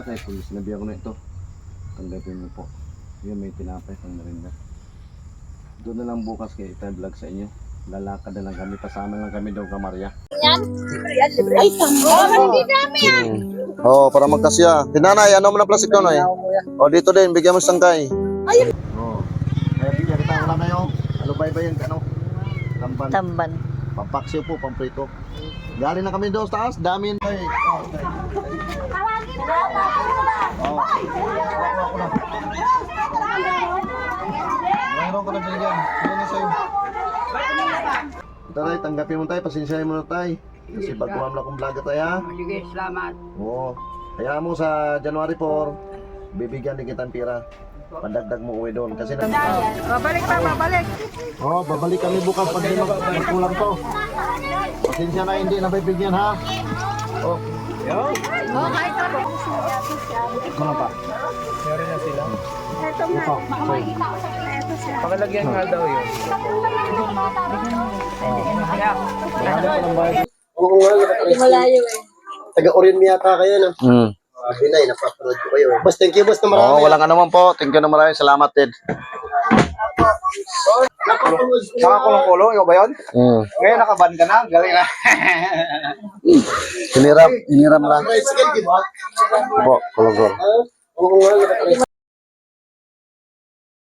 merinda kay kung sinabi ako na ito. Tanggapin mo po. Yun, may tinapay pang merinda. Doon na lang bukas kay ita-vlog sa inyo. Lalakad na lang kami, pasama lang kami doon ka Maria. Ay, hindi namin. Oh, para magkasya. Tinanay, ano mo na plastic doon, eh? Oh, dito din, bigyan mo sangkay. Oh. Kaya bigyan kita ulam na yun. Ano ba yan? Ano? Tamban. Tamban. Pampaksiw po, pamprito. Galing na kami doon sa taas. Dami yun tayo. Mayroon ko na binigyan. Ano na sa'yo? Ito tayo, tanggapin mo tayo. Pasensyahin mo na tayo. Kasi baguhan lang akong vlog tayo ha. Sige, salamat. Oo. Kaya mo sa January 4, bibigyan din kitang pira. Pandagdag mo uwi doon. Kasi na... Babalik pa, babalik. Oo, babalik kami bukas pag di magkulang to. Pasensya na hindi nabibigyan ha. Oh. Oh, kahit ako. Ito na pa. Meron na sila. Ito nga. Ito siya. Pakalagyan nga daw yun. Oo nga, nakakalis. Malayo eh. Taga-Orin yata kayo, no? Binay, napapanood ko kayo. Boss, thank you, boss, na marami. Oh, walang ano man po. Thank you na maraming salamat, Ted. Nakakulong-kulo, ikaw ba yun? Ngayon nakaban ka na, galing na. Hiniram lang. Tricycle, di ba? Po, kulong-kulong. Oo nga, nakakalis.